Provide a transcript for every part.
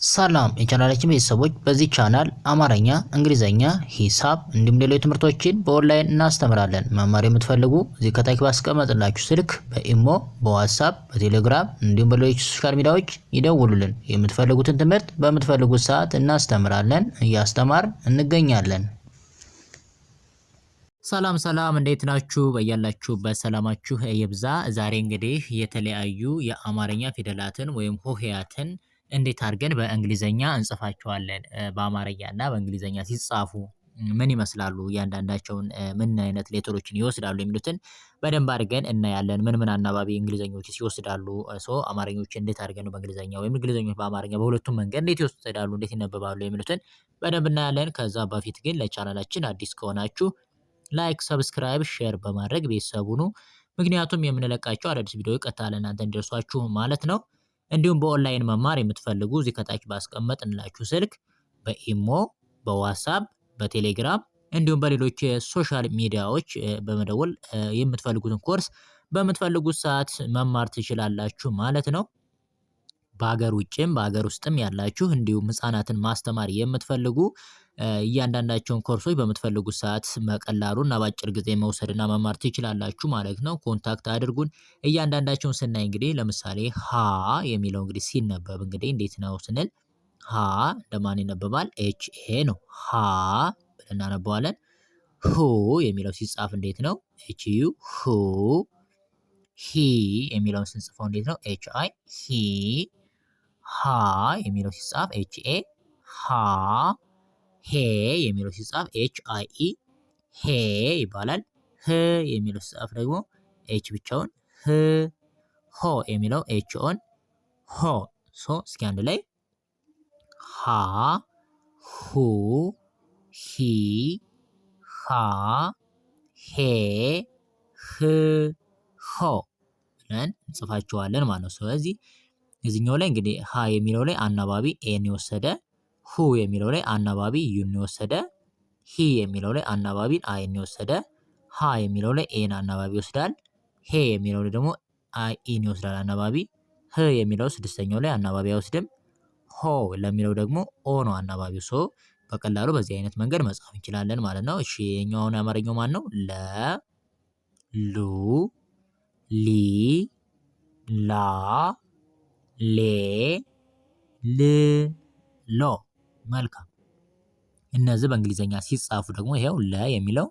ሰላም የቻናላችን ቤተሰቦች በዚህ ቻናል አማርኛ፣ እንግሊዘኛ፣ ሂሳብ እንዲሁም ሌሎች ትምህርቶችን በኦንላይን እናስተምራለን። መማር የምትፈልጉ እዚህ ከታች ባስቀመጥላችሁ ስልክ በኢሞ፣ በዋትስአፕ፣ በቴሌግራም እንዲሁም በሌሎች ሶሻል ሚዲያዎች ይደውሉልን። የምትፈልጉትን ትምህርት በምትፈልጉት ሰዓት እናስተምራለን፣ እያስተማርን እንገኛለን። ሰላም እንዴት ናችሁ? በያላችሁበት ሰላማችሁ ይብዛ። ዛሬ እንግዲህ የተለያዩ የአማርኛ ፊደላትን ወይም ሆሄያትን እንዴት አድርገን በእንግሊዘኛ እንጽፋቸዋለን፣ በአማርኛና በእንግሊዘኛ ሲጻፉ ምን ይመስላሉ፣ እያንዳንዳቸውን ምን አይነት ሌተሮችን ይወስዳሉ የሚሉትን በደንብ አድርገን እናያለን። ምን አናባቢ እንግሊዘኞች ይወስዳሉ፣ አማርኞች እንዴት አድርገን ነው በእንግሊዘኛ ወይም እንግሊዘኞች በአማርኛ በሁለቱም መንገድ እንዴት ይወስዳሉ፣ እንዴት ይነበባሉ የሚሉትን በደንብ እናያለን። ከዛ በፊት ግን ለቻናላችን አዲስ ከሆናችሁ ላይክ፣ ሰብስክራይብ፣ ሼር በማድረግ ቤተሰብ ሁኑ። ምክንያቱም የምንለቃቸው አዳዲስ ቪዲዮዎች ቀጥታ ለእናንተ እንዲደርሷችሁ ማለት ነው። እንዲሁም በኦንላይን መማር የምትፈልጉ እዚህ ከታች ባስቀመጥንላችሁ ስልክ በኢሞ፣ በዋትስአፕ፣ በቴሌግራም እንዲሁም በሌሎች የሶሻል ሚዲያዎች በመደወል የምትፈልጉትን ኮርስ በምትፈልጉት ሰዓት መማር ትችላላችሁ ማለት ነው። በሀገር ውጭም በሀገር ውስጥም ያላችሁ እንዲሁም ህፃናትን ማስተማር የምትፈልጉ እያንዳንዳቸውን ኮርሶች በምትፈልጉት ሰዓት በቀላሉ እና በአጭር ጊዜ መውሰድና መማር ትችላላችሁ ማለት ነው። ኮንታክት አድርጉን። እያንዳንዳቸውን ስናይ እንግዲህ ለምሳሌ ሀ የሚለው እንግዲህ ሲነበብ እንግዲህ እንዴት ነው ስንል ሀ እንደማን ይነበባል? ኤች ኤ ነው። ሀ ብለን እናነበዋለን። ሁ የሚለው ሲጻፍ እንዴት ነው? ኤች ዩ ሁ። ሂ የሚለውን ስንጽፈው እንዴት ነው? ኤች አይ ሂ። ሃ የሚለው ሲጻፍ ኤች ኤ ሃ። ሄ የሚለው ሲጻፍ ኤች አይ ኢ ሄ ይባላል። ህ የሚለው ሲጻፍ ደግሞ ኤች ብቻውን ህ። ሆ የሚለው ኤች ኦን ሆ። ሶ እስኪ አንድ ላይ ሃ ሁ ሂ ሃ ሄ ህ ሆ ብለን እንጽፋቸዋለን ማለት ነው። ስለዚህ እዚህኛው ላይ እንግዲህ ሀ የሚለው ላይ አናባቢ ኤን የወሰደ፣ ሁ የሚለው ላይ አናባቢ ዩን የወሰደ፣ ሂ የሚለው ላይ አናባቢ አይን የወሰደ፣ ሀ የሚለው ላይ ኤን አናባቢ ይወስዳል። ሄ የሚለው ላይ ደግሞ አይ ኢን ይወስዳል አናባቢ። ህ የሚለው ስድስተኛው ላይ አናባቢ አይወስድም። ሆ ለሚለው ደግሞ ኦ ነው አናባቢው። ሶ በቀላሉ በዚህ አይነት መንገድ መጻፍ እንችላለን ማለት ነው። እሺ የኛው አሁን የአማርኛው ማን ነው? ለ ሉ ሊ ላ ሌ ል ሎ። መልካም። እነዚህ በእንግሊዘኛ ሲጻፉ ደግሞ ይሄው ለ የሚለው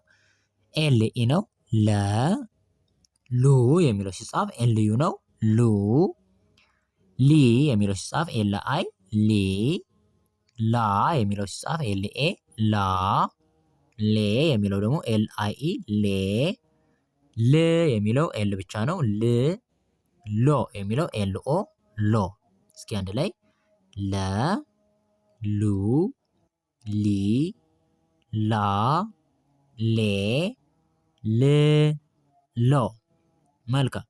ኤል ኢ ነው። ለ ሉ የሚለው ሲጻፍ ኤል ዩ ነው። ሉ ሊ የሚለው ሲጻፍ ኤል አይ ሊ። ላ የሚለው ሲጻፍ ኤል ኤ ላ። ሌ የሚለው ደግሞ ኤል አይ ኢ ሌ። ል የሚለው ኤል ብቻ ነው ል። ሎ የሚለው ኤል ኦ ሎ። እስኪ አንድ ላይ ለ ሉ ሊ ላ ሌ ል ሎ። መልካም።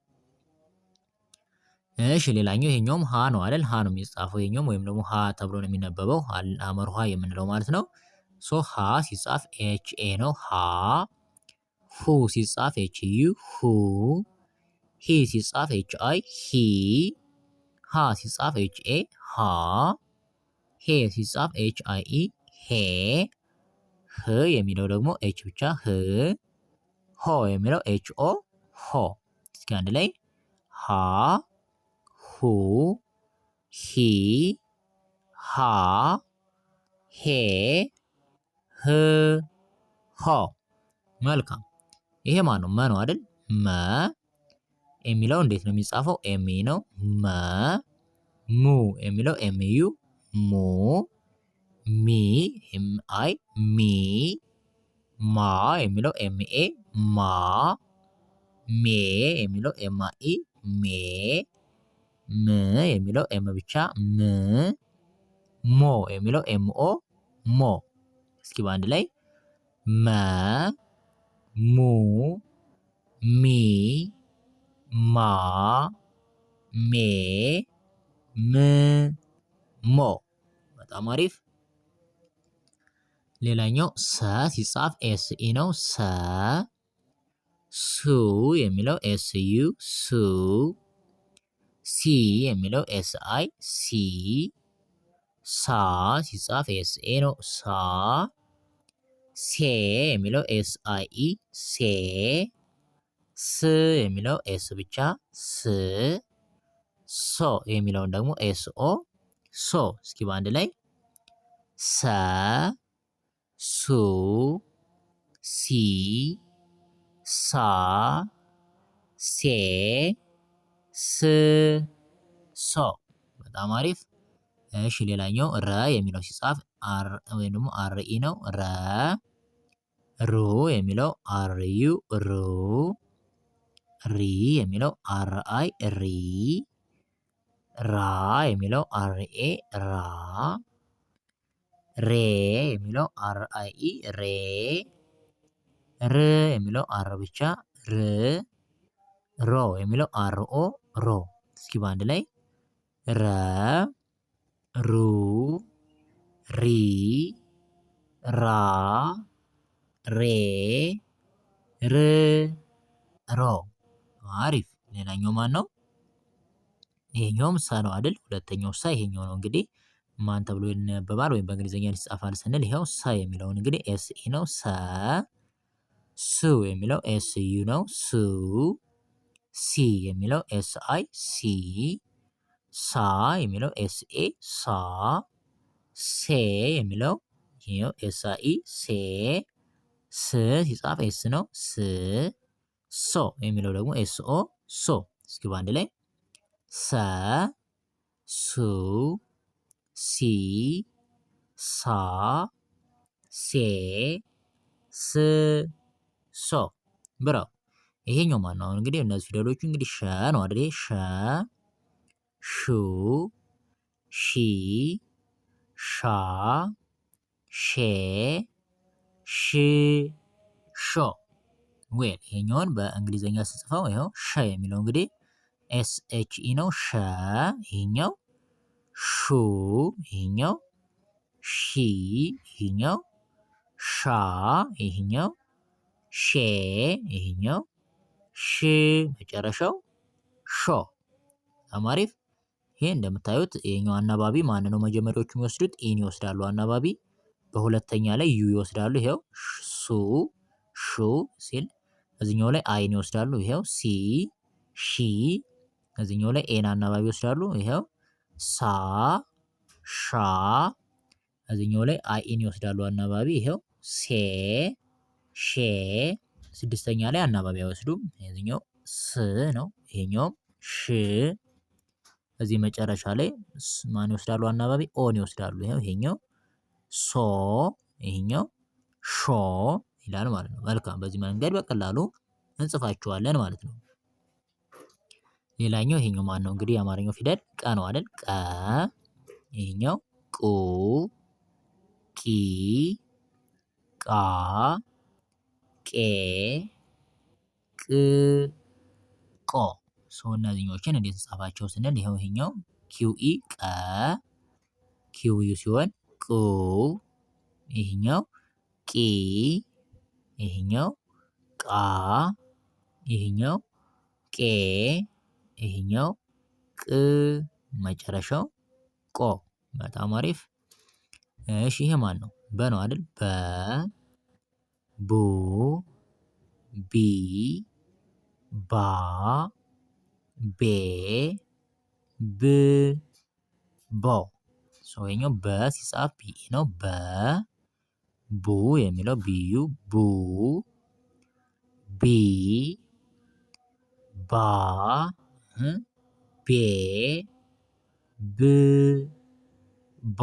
እሺ ሌላኛው ይሄኛውም ሀ ነው አይደል? ሀ ነው የሚጻፈው ይሄኛውም ወይም ደግሞ ሀ ተብሎ ነው የሚነበበው አመርሃ የምንለው ማለት ነው። ሶ ሀ ሲጻፍ ኤች ኤ ነው ሀ። ሁ ሲጻፍ ኤች ዩ ሁ። ሂ ሲጻፍ ኤች አይ ሂ። ሃ ሲጻፍ ኤች ኤ ሃ። ሄ ሲጻፍ ኤች አይ ኢ ሄ። ህ የሚለው ደግሞ ኤች ብቻ ህ። ሆ የሚለው ኤች ኦ ሆ። እስኪ አንድ ላይ ሃ ሁ ሂ ሃ ሄ ህ ሆ። መልካም። ይሄ ማን ነው? መ ነው አይደል? መ የሚለው እንዴት ነው የሚጻፈው? ኤም ኢ ነው። መ ሙ የሚለው ኤም ዩ ሙ። ሚ ኤም አይ ሚ። ማ የሚለው ኤም ኤ ማ። ሜ የሚለው ኤም አይ ኢ ሜ። ም የሚለው ኤም ብቻ ም። ሞ የሚለው ኤም ኦ ሞ። እስኪ በአንድ ላይ መ ሙ ሚ ማ ሜ ም ሞ። በጣም አሪፍ። ሌላኛው ሰ ሲጻፍ ኤስ ኢ ነው ሰ። ሱ የሚለው ኤስ ዩ ሱ። ሲ የሚለው ኤስ አይ ሲ። ሳ ሲጻፍ ኤስኤ ነው። ሳ ሴ የሚለው ኤስአይኢ ሴ ስ የሚለው ኤስ ብቻ ስ ሶ የሚለውን ደግሞ ኤስኦ ሶ። እስኪ በአንድ ላይ ሰ ሱ ሲ ሳ ሴ ስ ሶ። በጣም አሪፍ። እሺ ሌላኛው ረ የሚለው ሲጻፍ አር ወይም ደግሞ አርኢ ነው። ረ ሩ የሚለው አርዩ ሩ ሪ የሚለው አርአይ ሪ ራ የሚለው አርኤ ራ ሬ የሚለው አርአይ ሬ ር የሚለው አር ብቻ ር ሮ የሚለው አርኦ ሮ። እስኪ በአንድ ላይ ረ ሩ ሪ ራ ሬ ር ሮ። አሪፍ። ሌላኛው ማን ነው? ይሄኛውም ሰ ነው አይደል? ሁለተኛው ሰ ይሄኛው ነው። እንግዲህ ማን ተብሎ ይነበባል ወይም በእንግሊዝኛ ይጻፋል ስንል ይሄው ሰ የሚለውን እንግዲህ ኤስኢ ነው። ሰ ሱ የሚለው ኤስዩ ነው። ሱ ሲ የሚለው ኤስአይ ሲ ሳ የሚለው ኤስኤ ሳ ሴ የሚለው ይሄው ኤስአይ ሴ ስ ሲጻፍ ኤስ ነው። ስ ሶ የሚለው ደግሞ ኤስኦ ሶ። እስኪ በአንድ ላይ ሰ ሱ ሲ ሳ ሴ ስ ሶ። ብራው። ይሄኛው ማን ነው? አሁን እንግዲህ እነዚህ ፊደሎቹ እንግዲህ ሸ ነው አይደል? ሸ ሹ ሺ ሻ ሼ ሽ ሾ። ዌል ይሄኛውን በእንግሊዘኛ ስጽፈው ይኸው ሸ የሚለው እንግዲህ ኤስ ኤች ኢ ነው። ሸ ይሄኛው ሹ ይሄኛው ሺ ይሄኛው ሻ ይሄኛው ሼ ይሄኛው ሽ መጨረሻው ሾ። በጣም አሪፍ። ይሄ እንደምታዩት ይሄኛው አናባቢ ማን ነው? መጀመሪያዎቹ የሚወስዱት ኢን ይወስዳሉ አናባቢ፣ በሁለተኛ ላይ ዩ ይወስዳሉ። ይሄው ሱ ሹ ሲል እዚህኛው ላይ አይን ይወስዳሉ። ይሄው ሲ ሺ። እዚህኛው ላይ ኤን አናባቢ ይወስዳሉ። ይሄው ሳ ሻ። እዚህኛው ላይ አይን ይወስዳሉ አናባቢ። ይሄው ሴ ሼ። ስድስተኛ ላይ አናባቢ አይወስዱም። እዚህኛው ስ ነው። ይሄኛውም ሽ። እዚህ መጨረሻ ላይ ማን ይወስዳሉ አናባቢ? ኦን ይወስዳሉ። ይሄኛው ሶ ይሄኛው ሾ ይላል ማለት ነው። መልካም። በዚህ መንገድ በቀላሉ እንጽፋቸዋለን ማለት ነው። ሌላኛው ይሄኛው ማን ነው? እንግዲህ የአማርኛው ፊደል ቀ ነው አይደል? ቀ ይሄኛው ቁ ቂ ቃ ቄ ቅ ቆ። እነዚህኞችን እንዴት እንጻፋቸው ስንል ይኸው ይሄኛው ኪውኢ ቀ ኪውዩ ሲሆን ቁ ይሄኛው ቂ ይሄኛው ቃ ይሄኛው ቄ ይሄኛው ቅ መጨረሻው ቆ። በጣም አሪፍ። እሺ ይሄ ማን ነው? በ ነው አይደል? በ ቡ ቢ ባ ቤ ብ ቦ። ይሄኛው በ ሲጻፍ ቢ ነው። በ ቡ የሚለው ቢዩ ቡ ቢ ባ ቤ ብ ቦ።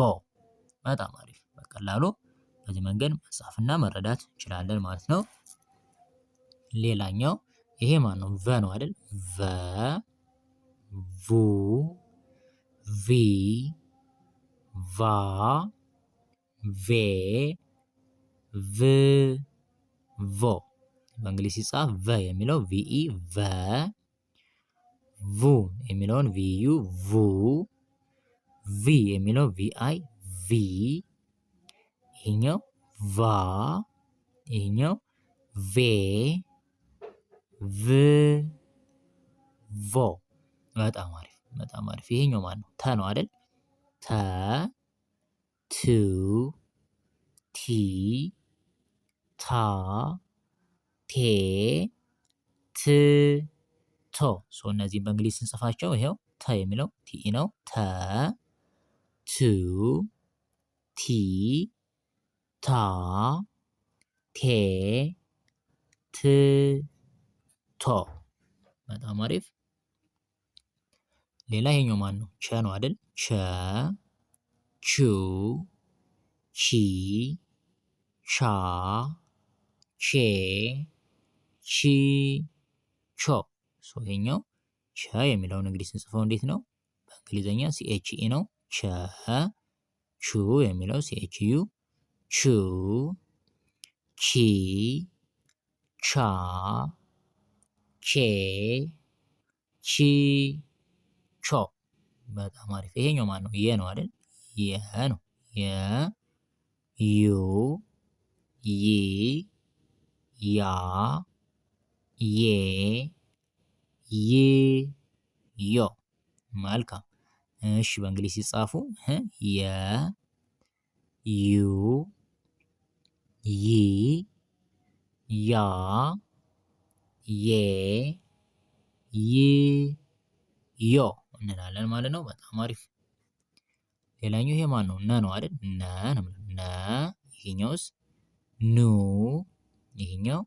በጣም አሪፍ። በቀላሉ በዚህ መንገድ መጻፍና መረዳት እንችላለን ማለት ነው። ሌላኛው ይሄ ማን ነው? ቨ ነው አይደል? ቨ ቡ ቪ ቫ ቬ ቭ ቮ። በእንግሊዝ ሲጻፍ ቨ የሚለው ቪኢ ቨ ቡ የሚለውን ቪዩ ቡ ቪ የሚለው ቪአይ ቪ ይሄኛው ቫ ይሄኛው ቬ ቭ ቮ። በጣም አሪፍ በጣም አሪፍ። ይሄኛው ማን ነው? ተ ነው አይደል? ተ ቱ ቲ ታ ቴ ት ቶ። እነዚህም በእንግሊዝ ስንጽፋቸው ይሄው ተ የሚለው ቲኢ ነው። ተ ቱ ቲ ታ ቴ ት ቶ። በጣም አሪፍ። ሌላ ይሄኛው ማን ነው? ቸ ነው አይደል? ቸ ቹ ቺ ቻ ቼ ቺ ቾ። ይሄኛው ቸ የሚለውን እንግዲህ ስንጽፈው እንዴት ነው? በእንግሊዘኛ ሲኤችኢ ነው። ቸ ቹ የሚለው ሲኤችዩ ቹ ቺ ቻ ቼ ቺ ቾ። በጣም አሪፍ። ይሄኛው ማን ነው? የ ነው አይደል? የ ነው። የ ዩ ይ ያ ዬ ይ ዮ። መልካም። እሺ በእንግሊዝ ሲጻፉ የ ዩ ይ ያ ዬ ይ ዮ እንላለን ማለት ነው። በጣም አሪፍ። ሌላኛው ይሄ ማን ነው? ነ ነው አይደል? ነ ነው። ነ። ይሄኛውስ? ኑ። ይሄኛው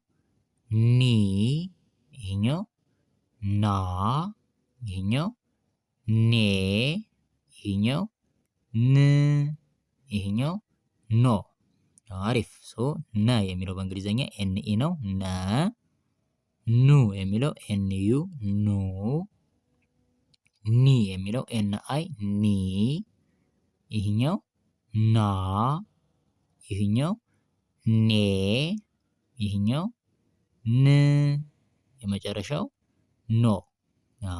ኒ። ይሄኛው ና። ይሄኛው ኔ። ይሄኛው ን። ይሄኛው ኖ። አሪፍ። ነ የሚለው በእንግሊዘኛ ኤንኢ ነው። ነ። ኑ የሚለው ኤንዩ ኑ። ኒ የሚለው ኤንአይ ኒ። ይሄኛው ና። ይሄኛው ኔ። ይሄኛው ን። የመጨረሻው ኖ።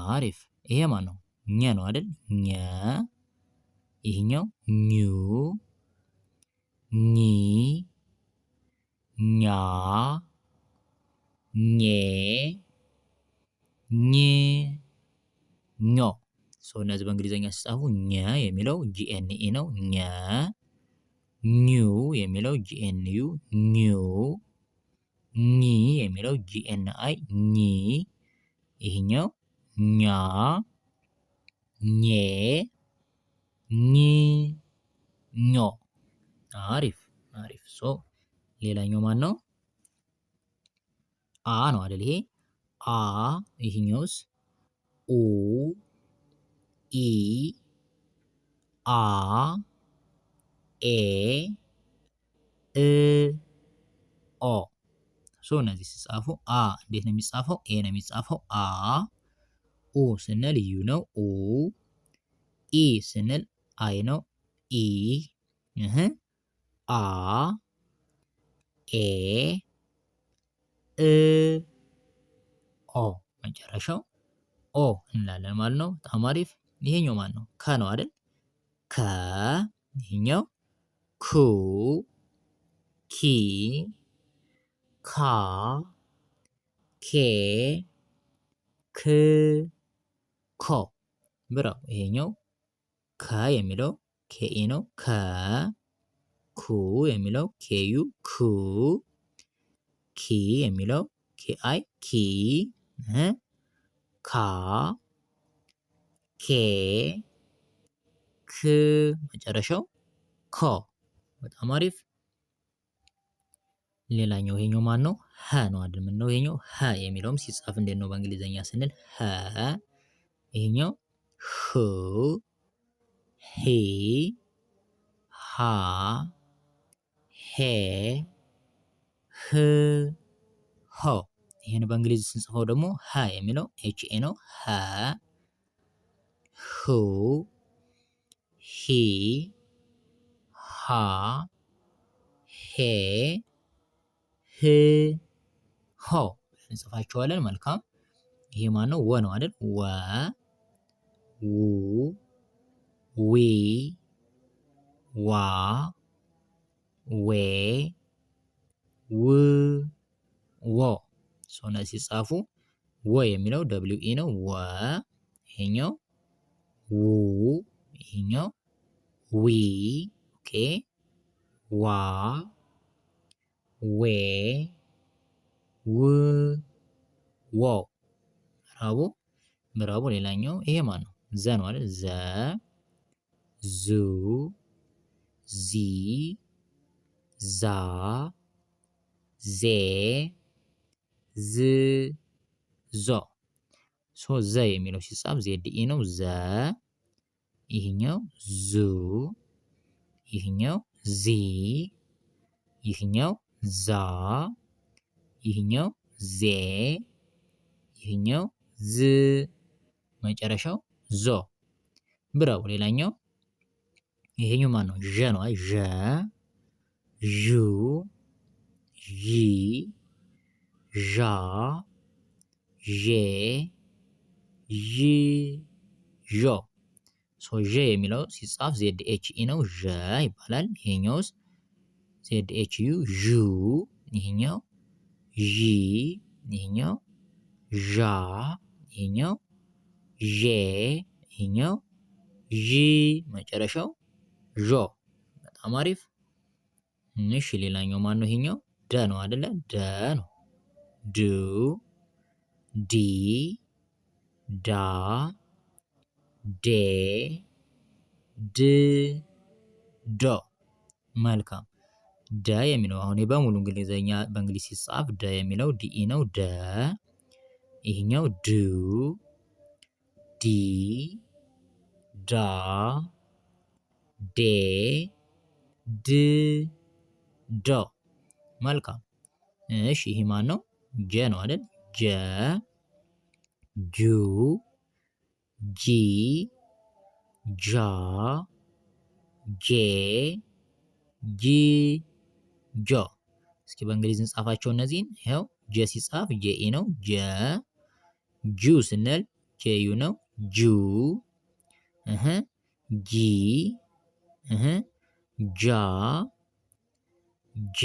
አሪፍ። ይሄ ማን ነው? ኘ ነው አይደል? ኘ። ይሄኛው ኙ ኚ ኛ ኜ ኝ ኞ። እነዚህ በእንግሊዘኛ ሲጻፉ ኘ የሚለው ጂኤንኢ ነው። ኘ። ኙ የሚለው ጂኤንዩ ኙ። ኚ የሚለው ጂኤንአይ ኚ። ይሄኛው ኛ ኜ ኝ ኞ። አሪፍ አሪፍ። ሌላኛው ማን ነው? አ ነው አይደል? ይሄ አ። ይሄኛውስ? ኡ ኢ አ ኤ እ ኦ። እነዚህ ሲጻፉ አ እንዴት ነው የሚጻፈው? ኤ ነው የሚጻፈው አ። ኡ ስንል ዩ ነው ኡ። ኢ ስንል አይ ነው ኢ። አ ኤ እ ኦ። መጨረሻው ኦ እንላለን ማለት ነው። በጣም አሪፍ። ይሄኛው ማን ነው? ከ ነው አይደል? ከ። ይሄኛው ኩ ኪ ካ ኬ ክ ኮ። ብራው። ይሄኛው ከ የሚለው ኬኢ ነው። ከ። ኩ የሚለው ኬዩ ኩ። ኪ የሚለው ኬአይ ኪ። ካ ኬ ክ። መጨረሻው ኮ። በጣም አሪፍ። ሌላኛው ይሄኛው ማን ነው? ሀ ነው አይደል? ምን ነው ይሄኛው? ሀ የሚለውም ሲጻፍ እንዴት ነው በእንግሊዘኛ ስንል ሀ። ይሄኛው ሁ ሂ ሃ ሄ ህ ሆ። ይሄን በእንግሊዝ ስንጽፈው ደግሞ ሀ የሚለው ኤችኤ ነው። ሀ ሁ ሂ ሃ ሄ ህ ሆ እንጽፋቸዋለን። መልካም። ይሄ ማን ነው? ወ ነው አይደል? ወ ው ዊ ዋ ዌ ው ዎ። እነዚህ ሲጻፉ ወ የሚለው ደብሊው ኢ ነው። ወ። ይሄኛው ው። ይሄኛው ዊ። ኦኬ። ኦኬ ዋ ዌ ው ዎ ምዕራቡ ሌላኛው ይሄ ማን ነው? ዘ ነው አይደል? ዘ ዙ ዚ ዛ ዜ ዝ ዞ ዘ የሚለው ሲጻፍ ዜድ ኢ ነው። ዘ ይህኛው ዙ ይህኛው ዚ ይህኛው ዛ ይህኛው ዜ ይህኛው ዝ መጨረሻው ዞ። ብራው ሌላኛው ይሄኛው ማን ነው? ዠ ነው። አይ ዠ ዡ ዢ ዣ ዤ ዢ ዦ ዠ የሚለው ሲጻፍ ዜድ ኤች ኢ ነው። ዠ ይባላል። ይሄኛውስ ዜድ ኤች ዩ ዡ ይሄኛው ዢ ይሄኛው ዣ ይሄኛው ዤ ይሄኛው ዢ መጨረሻው ዦ። በጣም አሪፍ። እሺ ሌላኛው ማን ነው? ይሄኛው ደ ነው አይደለ? ደ ነው። ዱ ዲ ዳ ዴ ድ ዶ። መልካም ደ የሚለው አሁን በሙሉ እንግሊዘኛ በእንግሊዝ ሲጻፍ ደ የሚለው ዲኢ ነው። ደ ይሄኛው ዱ ዲ ዳ ዴ ድ ዶ። መልካም እሺ ይሄ ማን ነው? ጀ ነው አይደል? ጀ ጁ ጂ ጃ ጄ ጂ ጆ። እስኪ በእንግሊዝ እንጻፋቸው እነዚህን። ይኸው ጀ ሲጻፍ ጄኢ ነው። ጀ ጁ ስንል ጄዩ ነው። ጁ ጂ ጃ ጄ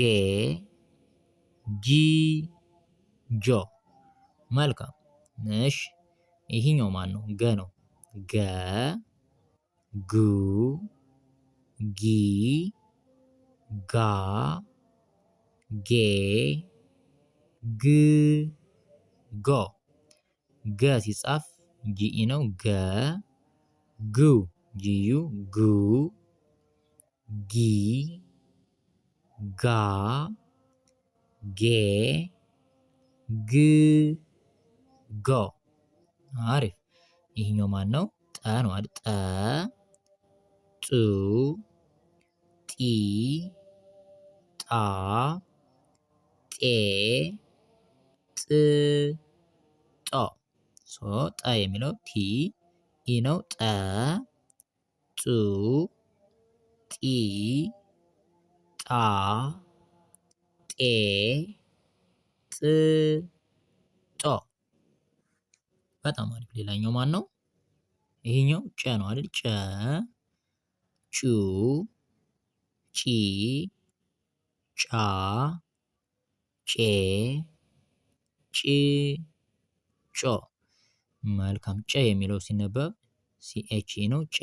ጂ ጆ። መልካም እሺ ይሄኛው ማን ነው? ገ ነው። ገ ጉ ጊ ጋ ጌ ግ ጎ። ገ ሲጻፍ ጂኢ ነው። ገ ጉ ጂዩ ጉ ጊ ጋ ጌ ግ ጎ። አሪፍ። ይሄኛው ማን ነው? ጠ ነው አይደል? ጠ ጡ ጢ ጣ ጤ ጥ ጦ። ጠ የሚለው ቲ ኢ ነው። ጠ ጡ ጢ ጣ ጤ ጥ ጦ። በጣም አሪፍ። ሌላኛው ማን ነው? ይሄኛው ጨ ነው አይደል? ጨ ጩ ጪ ጫ ጬ ጭ ጮ። መልካም ጨ የሚለው ሲነበብ ሲኤች ነው። ጨ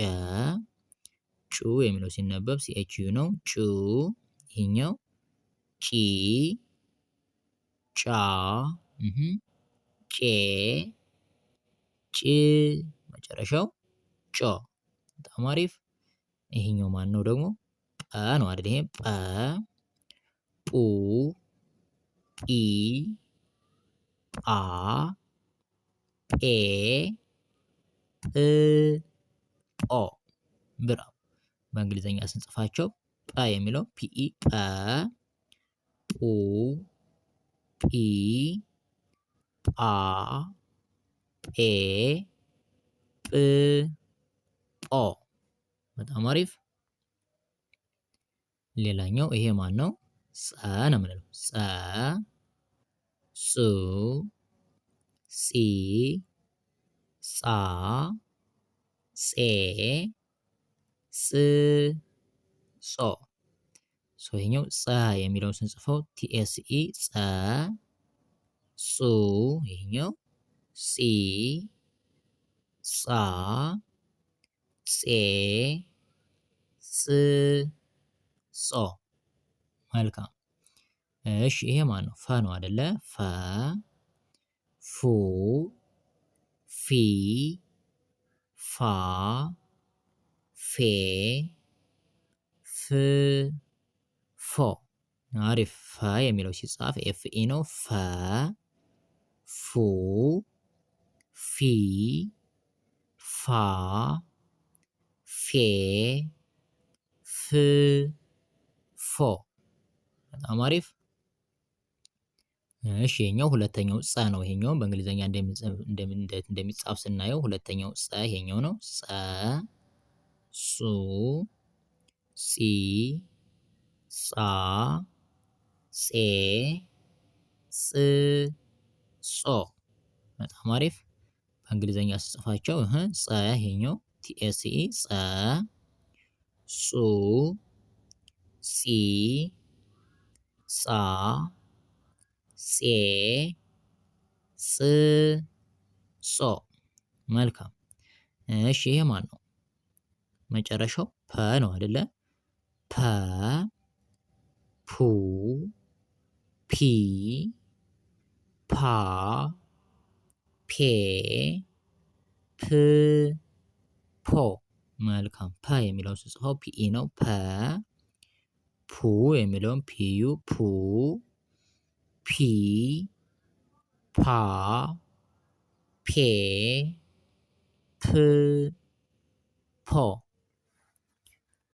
ጩ የሚለው ሲነበብ ሲኤች ዩ ነው። ጩ ይሄኛው ጪ ጫ ጬ ጭ መጨረሻው ጮ። በጣም አሪፍ። ይሄኛው ማን ነው ደግሞ? ጰ ነው አይደል? ይሄ ጰ ጱ ጲ ጳ ጴ ጵ ጶ። ብራው በእንግሊዘኛ ስንጽፋቸው ጰ የሚለው ፒኢ ጰ ጱ ጲ ጳ ጴ ጵ ጶ። በጣም አሪፍ። ሌላኛው ይሄ ማን ነው? ጸ ነው የምንለው። ጸ ጹ ጺ ጻ ጼ ጽ ጾ። ይሄኛው ጸ የሚለውን ስንጽፈው ቲኤስኢ ጸ ጹ ይሄኛው ጺ ጻ ጼ ጽ ጾ። መልካም። እሺ ይሄ ማን ነው? ፈ ነው አይደለ? ፈ ፉ ፊ ፋ ፌ ፍ ፎ። አሪፍ። ፈ የሚለው ሲጻፍ ኤፍኢ ነው። ፈ ፉ ፊ ፋ ፌ ፍ ፎ። በጣም አሪፍ። እሺ ይሄኛው ሁለተኛው ጸ ነው። ይሄኛው በእንግሊዘኛ እንደሚጻፍ ስናየው ሁለተኛው ጸ ይሄኛው ነው። ጸ ጹ ጺ ጻ ጼ ጽ ጾ። በጣም አሪፍ። በእንግሊዘኛ ስጽፋቸው ጸ ይሄኛው ቲኤስኢ ጸ ጹ ጺ ጻ ጼ ጽ ጾ። መልካም። እሺ ይሄ ማን ነው? መጨረሻው ፐ ነው አይደለ? ፐ ፑ ፒ ፓ ፔ ፕ ፖ። መልካም። ፐ የሚለውን ስጽፈው ፒኢ ነው። ፐ ፑ የሚለውን ፒዩ ፑ ፒ ፓ ፔ ፕ ፖ